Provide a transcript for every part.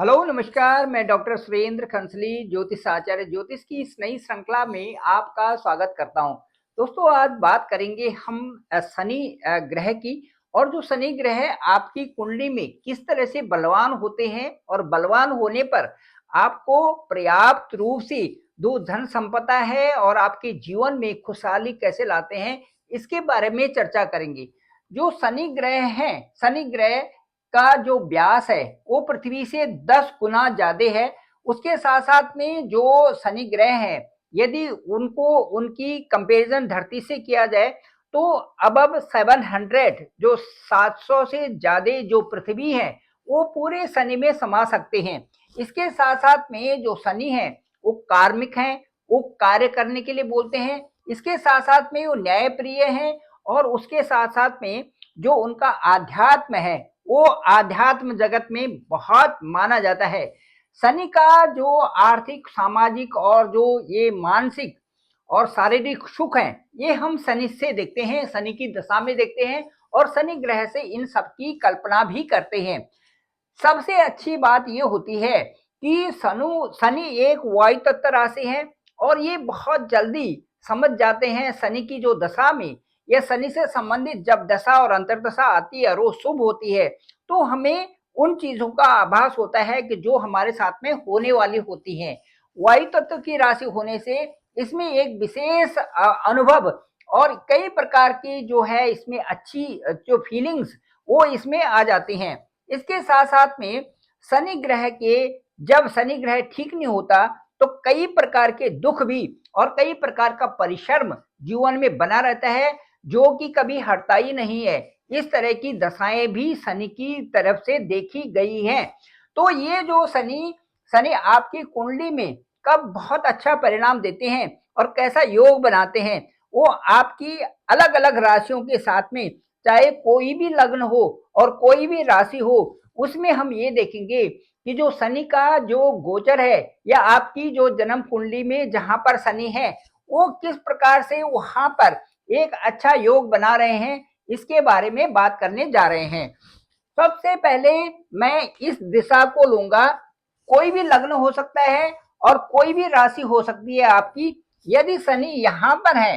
Hello नमस्कार। मैं doctor Surendra खंसली ज्योतिष आचार्य ज्योतिष की इस नई श्रृंखला में आपका स्वागत करता हूं। दोस्तों, आज बात करेंगे हम शनि ग्रह की। और जो शनि ग्रह आपकी कुंडली में किस तरह से बलवान होते हैं और बलवान होने पर आपको पर्याप्त रूप से जो धन संपदा है और आपके जीवन में खुशहाली कैसे लाते हैं, इसके बारे में चर्चा करेंगे। जो शनि ग्रह हैं, शनि ग्रह का जो व्यास है वो पृथ्वी से 10 गुना ज्यादा है। उसके साथ साथ में जो शनि ग्रह है, यदि उनको उनकी कंपैरिजन धरती से किया जाए तो अब 700 जो 700 से ज्यादा जो पृथ्वी है वो पूरे शनि में समा सकते हैं। इसके साथ साथ में जो शनि है वो कार्मिक है, वो कार्य करने के लिए बोलते हैं। इसके साथ साथ में वो न्यायप्रिय है और उसके साथ साथ में जो उनका आध्यात्म है वो आध्यात्म जगत में बहुत माना जाता है। शनि का जो आर्थिक, सामाजिक और जो ये मानसिक और शारीरिक सुख है, ये हम शनि से देखते हैं, शनि की दशा में देखते हैं और शनि ग्रह से इन सब की कल्पना भी करते हैं। सबसे अच्छी बात ये होती है कि शनि एक वायु तत्व राशि है और ये बहुत जल्दी समझ जाते हैं शनि की जो दशा में, या शनि से संबंधित जब दशा और अंतर्दशा आती है और वो शुभ होती है तो हमें उन चीजों का आभास होता है कि जो हमारे साथ में होने वाली होती हैं। वायु तत्व की राशि होने से इसमें एक विशेष अनुभव और कई प्रकार की जो है इसमें अच्छी जो फीलिंग्स वो इसमें आ जाती हैं। इसके साथ साथ में शनि ग्रह के जब शनि ग्रह ठीक नहीं होता तो कई प्रकार के दुख भी और कई प्रकार का परिश्रम जीवन में बना रहता है, जो कि कभी हटता ही नहीं है। इस तरह की दशाएं भी शनि की तरफ से देखी गई हैं। तो ये जो शनि शनि आपकी कुंडली में कब बहुत अच्छा परिणाम देते हैं और कैसा योग बनाते हैं, वो आपकी अलग अलग राशियों के साथ में, चाहे कोई भी लग्न हो और कोई भी राशि हो, उसमें हम ये देखेंगे कि जो शनि का जो गोचर है या आपकी जो जन्म कुंडली में जहां पर शनि है वो किस प्रकार से वहां पर एक अच्छा योग बना रहे हैं, इसके बारे में बात करने जा रहे हैं। सबसे पहले मैं इस दिशा को लूंगा। कोई भी लग्न हो सकता है और कोई भी राशि हो सकती है आपकी। यदि शनि यहां पर है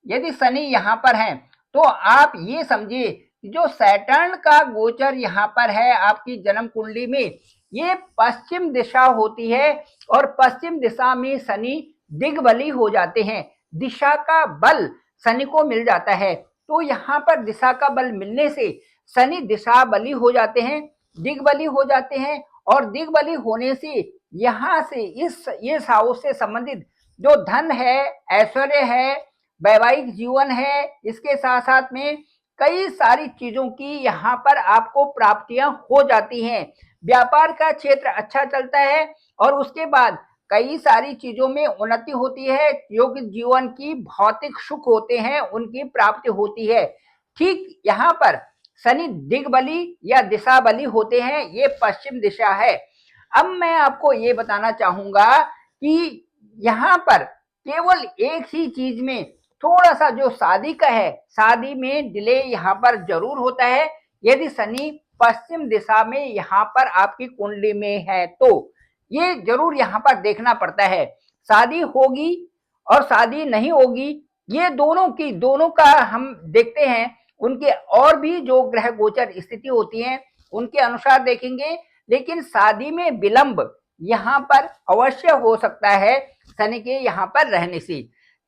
यदि शनि यहाँ पर है तो आप ये समझिए कि जो सैटर्न का गोचर यहाँ पर है आपकी जन्म कुंडली में, ये पश्चिम दिशा होती है और पश्चिम दिशा में शनि दिग्बली हो जाते हैं। दिशा का बल शनि को मिल जाता है, तो यहाँ पर दिशा का बल मिलने से शनि दिशा बली हो जाते हैं, दिग्बली हो जाते हैं। और दिग्बली होने से यहाँ से इस ये हाउस से संबंधित जो धन है, ऐश्वर्य है, वैवाहिक जीवन है, इसके साथ साथ में कई सारी चीजों की यहाँ पर आपको प्राप्तियां हो जाती हैं। व्यापार का क्षेत्र अच्छा चलता है और उसके बाद कई सारी चीजों में उन्नति होती है। योग्य जीवन की भौतिक सुख होते हैं, उनकी प्राप्ति होती है। ठीक यहाँ पर शनि दिग्बली या दिशा बली होते हैं, ये पश्चिम दिशा है। अब मैं आपको ये बताना चाहूंगा कि यहाँ पर केवल एक ही चीज में थोड़ा सा जो शादी का है, शादी में डिले यहाँ पर जरूर होता है यदि शनि पश्चिम दिशा में यहाँ पर आपकी कुंडली में है तो ये जरूर यहाँ पर देखना पड़ता है। शादी होगी और शादी नहीं होगी, ये दोनों का हम देखते हैं। उनके और भी जो ग्रह गोचर स्थिति होती है उनके अनुसार देखेंगे, लेकिन शादी में विलंब यहाँ पर अवश्य हो सकता है शनि के यहाँ पर रहने से।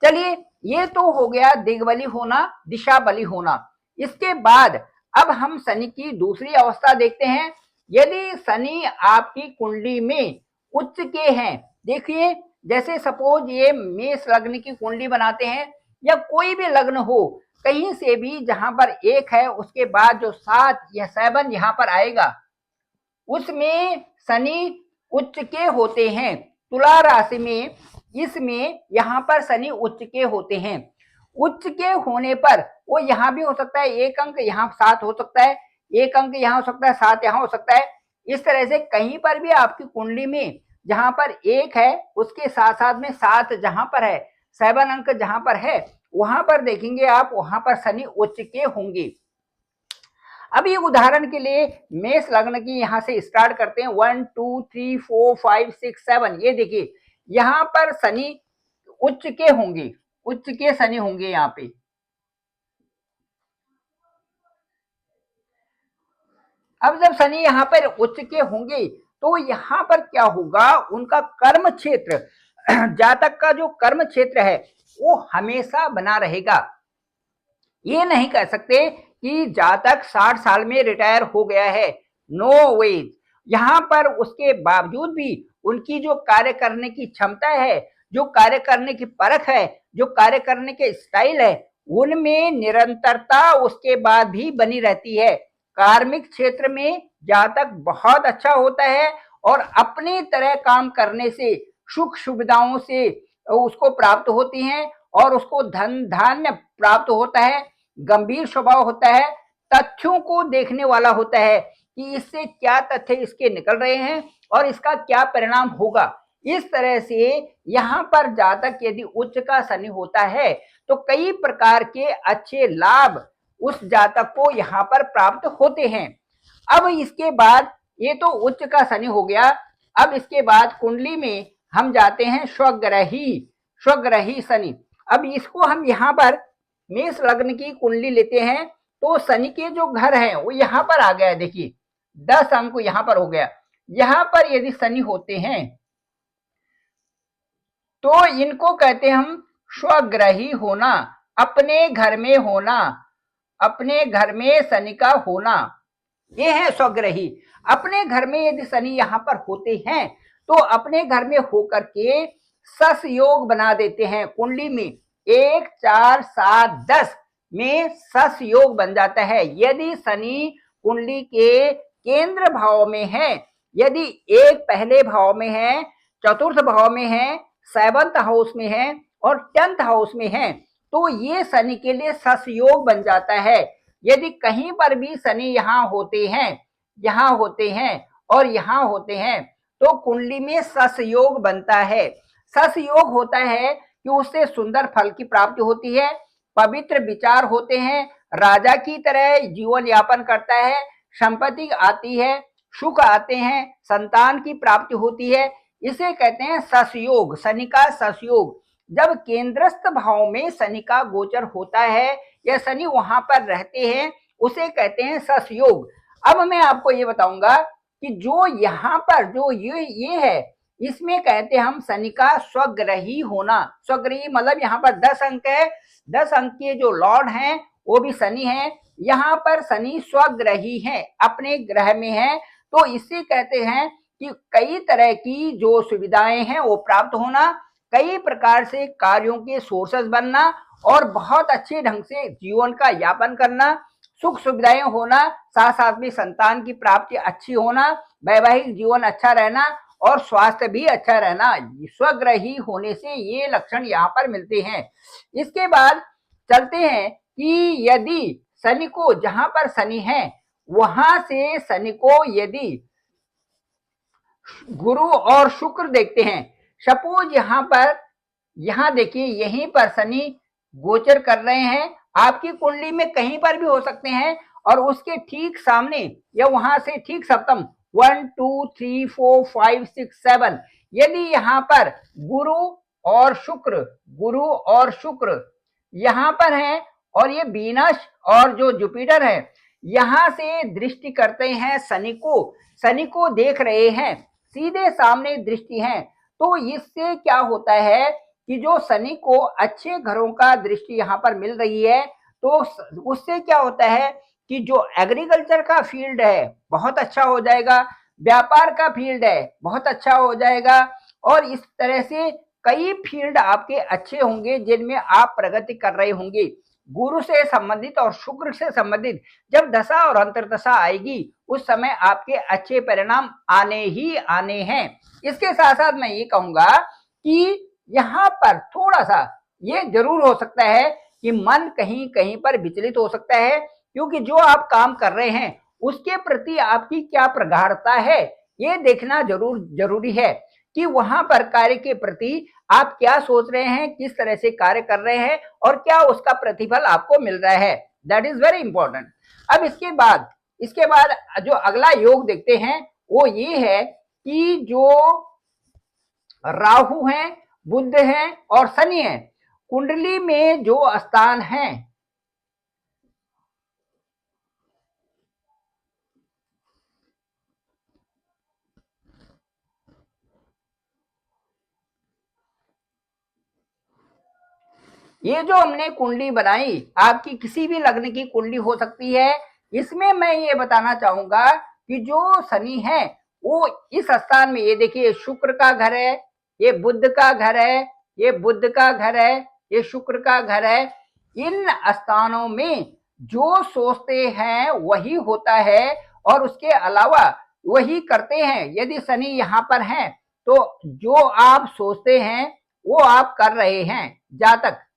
चलिए, ये तो हो गया दिग्बली होना, दिशा बली होना। इसके बाद अब हम शनि की दूसरी अवस्था देखते हैं। यदि शनि आपकी कुंडली में उच्च के हैं, देखिए जैसे सपोज ये मेष लग्न की कुंडली बनाते हैं या कोई भी लग्न हो, कहीं से भी जहां पर एक है उसके बाद जो 7 या 7 यहाँ पर आएगा उसमें शनि उच्च के होते हैं। तुला राशि में इसमें यहाँ पर शनि उच्च के होते हैं। उच्च के होने पर वो यहाँ भी हो सकता है, एक अंक यहाँ 7 हो सकता है, एक अंक यहाँ हो सकता है, 7 यहाँ हो सकता है। इस तरह से कहीं पर भी आपकी कुंडली में जहां पर एक है उसके साथ साथ में 7 जहां पर है, 7 अंक जहां पर है, वहां पर देखेंगे आप, वहां पर शनि उच्च के होंगे। अभी उदाहरण के लिए मेष लग्न की यहां से स्टार्ट करते हैं, 1 2 3 4 5 6 7। ये देखिए यहां पर शनि उच्च के होंगे, उच्च के शनि होंगे यहाँ पे। अब जब शनि यहाँ पर उच्च के होंगे तो यहाँ पर क्या होगा, उनका कर्म क्षेत्र जातक का जो कर्म क्षेत्र है वो हमेशा बना रहेगा। ये नहीं कह सकते कि जातक 60 साल में रिटायर हो गया है, नो वे। यहाँ पर उसके बावजूद भी उनकी जो कार्य करने की क्षमता है, जो कार्य करने की परख है, जो कार्य करने के स्टाइल है, उनमें निरंतरता उसके बाद भी बनी रहती है। कार्मिक क्षेत्र में जातक बहुत अच्छा होता है और अपनी तरह काम करने से सुख सुविधाओं से उसको प्राप्त होती हैं और उसको धन धान्य प्राप्त होता है। गंभीर स्वभाव होता है, तथ्यों को देखने वाला होता है कि इससे क्या तथ्य इसके निकल रहे हैं और इसका क्या परिणाम होगा। इस तरह से यहाँ पर जातक यदि उच्च का शनि होता है तो कई प्रकार के अच्छे लाभ उस जातक को यहाँ पर प्राप्त होते हैं। अब इसके बाद ये तो उच्च का शनि हो गया। अब इसके बाद कुंडली में हम जाते हैं स्वग्रही शनि। अब इसको हम यहाँ पर मेष लग्न की कुंडली लेते हैं तो शनि के जो घर हैं वो यहाँ पर आ गया। देखिए 10 अंक यहाँ पर हो गया। यहाँ पर यदि शनि होते हैं तो इनको कहते हैं हम स्वग्रही होना, अपने घर में होना, अपने घर में शनि का होना, ये है स्वग्रही। अपने घर में यदि शनि यहाँ पर होते हैं तो अपने घर में होकर के सस योग बना देते हैं। कुंडली में 1 4 7 10 में सस योग बन जाता है। यदि शनि कुंडली के केंद्र भाव में है, यदि एक पहले भाव में है, चतुर्थ भाव में है, 7th हाउस में है और 10th हाउस में है तो ये शनि के लिए सस योग बन जाता है। यदि कहीं पर भी शनि यहाँ होते हैं और यहाँ होते हैं तो कुंडली में सस योग बनता है। सस योग होता है कि उससे सुंदर फल की प्राप्ति होती है, पवित्र विचार होते हैं, राजा की तरह जीवन यापन करता है, संपत्ति आती है, सुख आते हैं, संतान की प्राप्ति होती है। इसे कहते हैं सस योग, शनि का सस योग। जब केंद्रस्थ भाव में शनि का गोचर होता है या शनि वहां पर रहते हैं उसे कहते हैं सस योग। अब मैं आपको ये बताऊंगा कि जो यहाँ पर जो ये है इसमें कहते हैं हम शनि का स्वग्रही होना। स्वग्रही मतलब यहाँ पर 10 अंक है, 10 अंक के जो लॉर्ड हैं वो भी शनि है। यहाँ पर शनि स्वग्रही है, अपने ग्रह में है तो इसे कहते हैं कि कई तरह की जो सुविधाएं हैं वो प्राप्त होना, कई प्रकार से कार्यों के सोर्सेस बनना और बहुत अच्छे ढंग से जीवन का यापन करना, सुख सुविधाएं होना, साथ साथ में संतान की प्राप्ति अच्छी होना, वैवाहिक जीवन अच्छा रहना और स्वास्थ्य भी अच्छा रहना। स्वग्रही होने से ये लक्षण यहाँ पर मिलते हैं। इसके बाद चलते हैं कि यदि शनि को, जहां पर शनि है वहां से शनि को यदि गुरु और शुक्र देखते हैं, सपोज यहाँ देखिए यहीं पर शनि गोचर कर रहे हैं, आपकी कुंडली में कहीं पर भी हो सकते हैं और उसके ठीक सामने या वहां से ठीक सप्तम 1 2 3 4 5 6 7 यदि यहाँ पर गुरु और शुक्र यहाँ पर हैं और ये वीनस और जो जुपिटर है यहाँ से दृष्टि करते हैं शनि को देख रहे हैं, सीधे सामने दृष्टि है। तो इससे क्या होता है कि जो शनि को अच्छे घरों का दृष्टि यहाँ पर मिल रही है तो उससे क्या होता है कि जो एग्रीकल्चर का फील्ड है बहुत अच्छा हो जाएगा, व्यापार का फील्ड है बहुत अच्छा हो जाएगा और इस तरह से कई फील्ड आपके अच्छे होंगे जिनमें आप प्रगति कर रहे होंगे। गुरु से संबंधित और शुक्र से संबंधित जब दशा और अंतर्दशा आएगी उस समय आपके अच्छे परिणाम आने ही आने हैं। इसके साथ साथ मैं ये कहूंगा कि यहाँ पर थोड़ा सा ये जरूर हो सकता है कि मन कहीं कहीं पर विचलित हो सकता है, क्योंकि जो आप काम कर रहे हैं उसके प्रति आपकी क्या प्रगाढ़ता है ये देखना जरूरी है कि वहां पर कार्य के प्रति आप क्या सोच रहे हैं, किस तरह से कार्य कर रहे हैं और क्या उसका प्रतिफल आपको मिल रहा है। That is very important. अब इसके बाद इसके बाद जो अगला योग देखते हैं वो ये है कि जो राहु हैं, बुध हैं और शनि हैं, कुंडली में जो स्थान हैं, ये जो हमने कुंडली बनाई, आपकी किसी भी लग्न की कुंडली हो सकती है। इसमें मैं ये बताना चाहूंगा कि जो शनि है वो इस स्थान में, ये देखिए शुक्र का घर है, ये बुध का घर है, ये बुध का घर है, ये शुक्र का घर है। इन स्थानों में जो सोचते हैं वही होता है और उसके अलावा वही करते हैं। यदि शनि यहाँ पर है तो जो आप सोचते हैं वो आप कर रहे हैं, जातक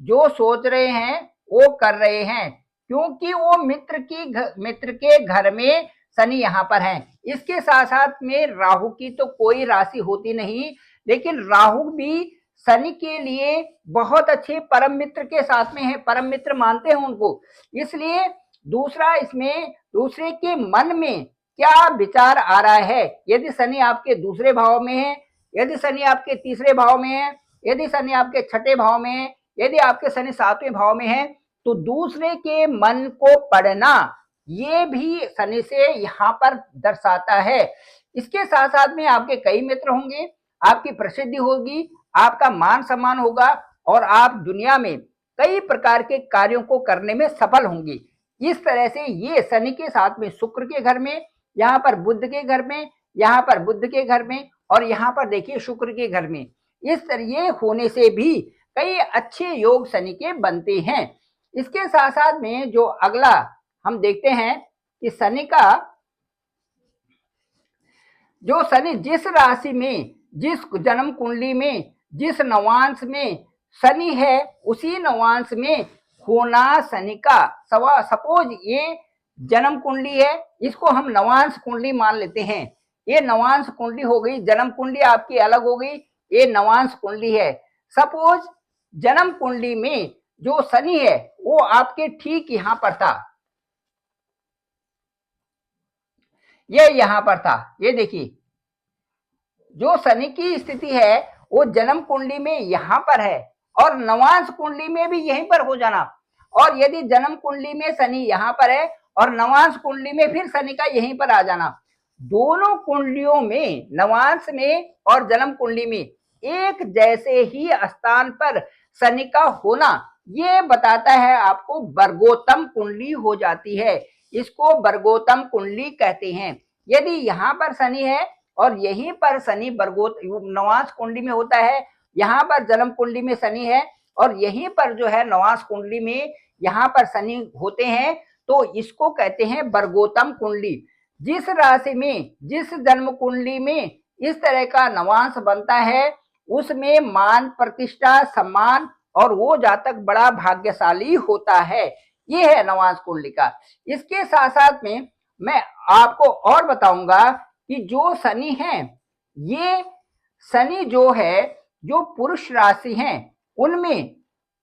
जो सोच रहे हैं वो कर रहे हैं, क्योंकि वो मित्र के घर में शनि यहाँ पर है। इसके साथ साथ में राहु की तो कोई राशि होती नहीं, लेकिन राहु भी शनि के लिए बहुत अच्छे परम मित्र के साथ में है, परम मित्र मानते हैं उनको। इसलिए दूसरा, इसमें दूसरे के मन में क्या विचार आ रहा है, यदि शनि आपके दूसरे भाव में है, यदि शनि आपके तीसरे भाव में है, यदि शनि आपके छठे भाव में है, यदि आपके शनि सातवें भाव में है, तो दूसरे के मन को पढ़ना ये भी शनि से यहाँ पर दर्शाता है। इसके साथ साथ में आपके कई मित्र होंगे, आपकी प्रसिद्धि होगी, आपका मान सम्मान होगा और आप दुनिया में कई प्रकार के कार्यों को करने में सफल होंगे। इस तरह से ये शनि के साथ में शुक्र के घर में, यहाँ पर बुध के घर में, यहाँ पर बुध के घर में और यहाँ पर देखिए शुक्र के घर में, इस तरह ये होने से भी कई अच्छे योग शनि के बनते हैं। इसके साथ साथ में जो अगला हम देखते हैं कि शनि का, जो शनि जिस राशि में, जिस जन्म कुंडली में, जिस नवांश में शनि है, उसी नवांश में होना शनि का, सपोज ये जन्म कुंडली है, इसको हम नवांश कुंडली मान लेते हैं। ये नवांश कुंडली हो गई, जन्म कुंडली आपकी अलग हो गई, ये नवांश कुंडली है। सपोज जन्म कुंडली में जो शनि है वो आपके ठीक यहां पर था, ये यहां पर था, ये देखिए जो शनि की स्थिति है वो जन्म कुंडली में यहां पर है और नवांश कुंडली में भी यहीं पर हो जाना। और यदि जन्म कुंडली में शनि यहां पर है और नवांश कुंडली में फिर शनि का यहीं पर आ जाना, दोनों कुंडलियों में, नवांश में और जन्म कुंडली में एक जैसे ही स्थान पर शनि का होना, ये बताता है आपको वर्गोत्तम कुंडली हो जाती है। इसको वर्गोत्तम कुंडली कहते हैं। यदि यहाँ पर शनि है और यहीं पर शनि नवांश कुंडली में होता है, यहाँ पर जन्म कुंडली में शनि है और यहीं पर जो है नवांश कुंडली में यहाँ पर शनि होते हैं, तो इसको कहते हैं वर्गोत्तम कुंडली। जिस राशि में, जिस जन्म कुंडली में इस तरह का नवांश बनता है, उसमें मान प्रतिष्ठा सम्मान और वो जातक बड़ा भाग्यशाली होता है। ये है नवांश कुंडली का। इसके साथ साथ में मैं आपको और बताऊंगा कि जो शनि है, ये शनि जो है, जो पुरुष राशि हैं उनमें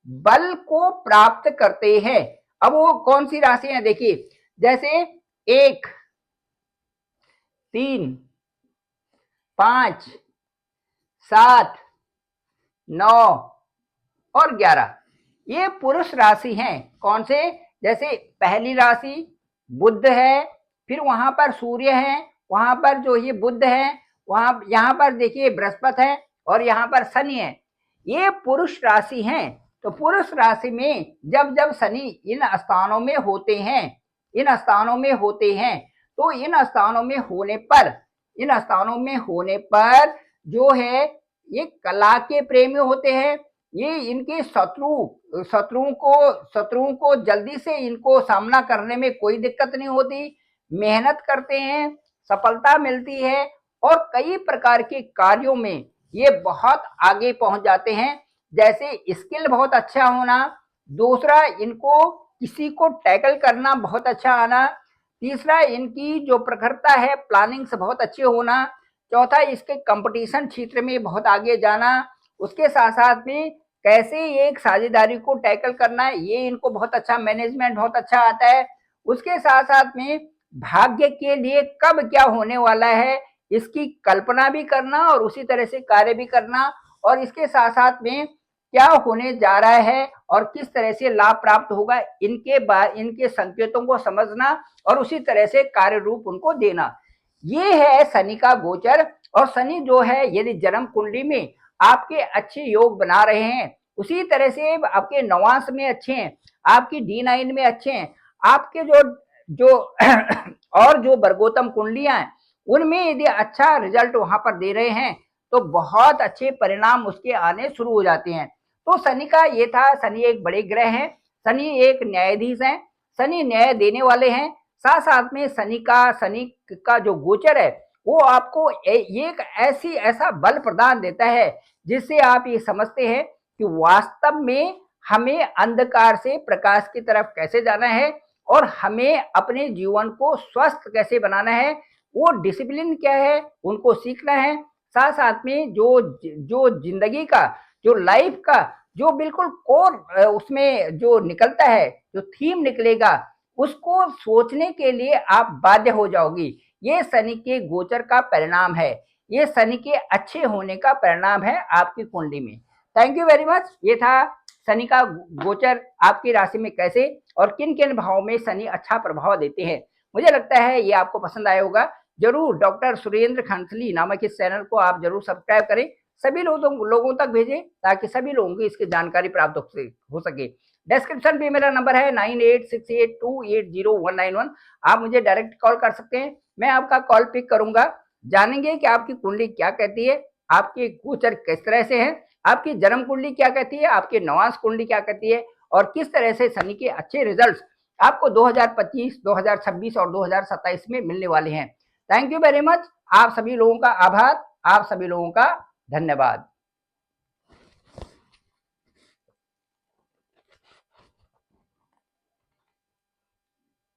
बल को प्राप्त करते हैं। अब वो कौन सी राशि है देखिए, जैसे 1, 3, 5, 7, 9 और 11, ये पुरुष राशि हैं। कौन से, जैसे पहली राशि बुध है, फिर वहां पर सूर्य है, वहां पर जो ये बुध है, वहां यहाँ पर देखिए बृहस्पति है और यहाँ पर शनि है, ये पुरुष राशि हैं। तो पुरुष राशि में जब जब शनि इन स्थानों में होते हैं, इन स्थानों में होते हैं, तो इन स्थानों में होने पर, इन स्थानों में होने पर जो है ये कला के प्रेमी होते हैं। ये इनके शत्रुओं को जल्दी से इनको सामना करने में कोई दिक्कत नहीं होती, मेहनत करते हैं, सफलता मिलती है और कई प्रकार के कार्यों में ये बहुत आगे पहुंच जाते हैं। जैसे स्किल बहुत अच्छा होना, दूसरा इनको किसी को टैकल करना बहुत अच्छा आना, तीसरा इनकी जो प्रखरता है, प्लानिंग से बहुत अच्छे होना, चौथा इसके कंपटीशन क्षेत्र में बहुत आगे जाना, उसके साथ साथ में कैसे एक साझेदारी को टैकल करना है, ये इनको बहुत अच्छा, मैनेजमेंट बहुत अच्छा आता है। उसके साथ साथ में भाग्य के लिए कब क्या होने वाला है इसकी कल्पना भी करना और उसी तरह से कार्य भी करना, और इसके साथ साथ में क्या होने जा रहा है और किस तरह से लाभ प्राप्त होगा, इनके संकेतों को समझना और उसी तरह से कार्य रूप उनको देना। ये है शनि का गोचर। और शनि जो है यदि जन्म कुंडली में आपके अच्छे योग बना रहे हैं, उसी तरह से आपके नवांश में अच्छे हैं, आपकी D9 में अच्छे हैं, आपके जो जो और जो वर्गोत्तम कुंडलियां हैं उनमें यदि अच्छा रिजल्ट वहां पर दे रहे हैं तो बहुत अच्छे परिणाम उसके आने शुरू हो जाते हैं। तो शनि का ये था, शनि एक बड़े ग्रह हैं, शनि एक न्यायाधीश हैं, शनि न्याय देने वाले हैं। साथ साथ में शनि का जो गोचर है वो आपको एक ऐसा बल प्रदान देता है जिससे आप ये समझते हैं कि वास्तव में हमें अंधकार से प्रकाश की तरफ कैसे जाना है और हमें अपने जीवन को स्वस्थ कैसे बनाना है, वो डिसिप्लिन क्या है उनको सीखना है। साथ साथ में जो जो जिंदगी का, जो लाइफ का जो बिल्कुल कोर उसमें जो निकलता है, जो थीम निकलेगा, उसको सोचने के लिए आप बाध्य हो जाओगी। ये शनि के गोचर का परिणाम है, ये शनि के अच्छे होने का परिणाम है आपकी कुंडली में। Thank you very much. ये था शनि का गोचर आपकी राशि में कैसे और किन किन भावों में शनि अच्छा प्रभाव देते हैं। मुझे लगता है ये आपको पसंद आया होगा। जरूर डॉक्टर सुरेंद्र खंसली नामक इस चैनल को आप जरूर सब्सक्राइब करें, सभी लोगों तक भेजें ताकि सभी लोगों को इसकी जानकारी प्राप्त हो सके। डिस्क्रिप्शन पे मेरा नंबर है 9868280191। आप मुझे डायरेक्ट कॉल कर सकते हैं, मैं आपका कॉल पिक करूंगा। जानेंगे कि आपकी कुंडली क्या कहती है, आपके गोचर किस तरह से है, आपकी जन्म कुंडली क्या कहती है, आपकी नवांश कुंडली क्या कहती है और किस तरह से शनि के अच्छे रिजल्ट्स आपको 2025, 2026 और 2027 में मिलने वाले हैं। Thank you very much. आप सभी लोगों का आभार, आप सभी लोगों का धन्यवाद।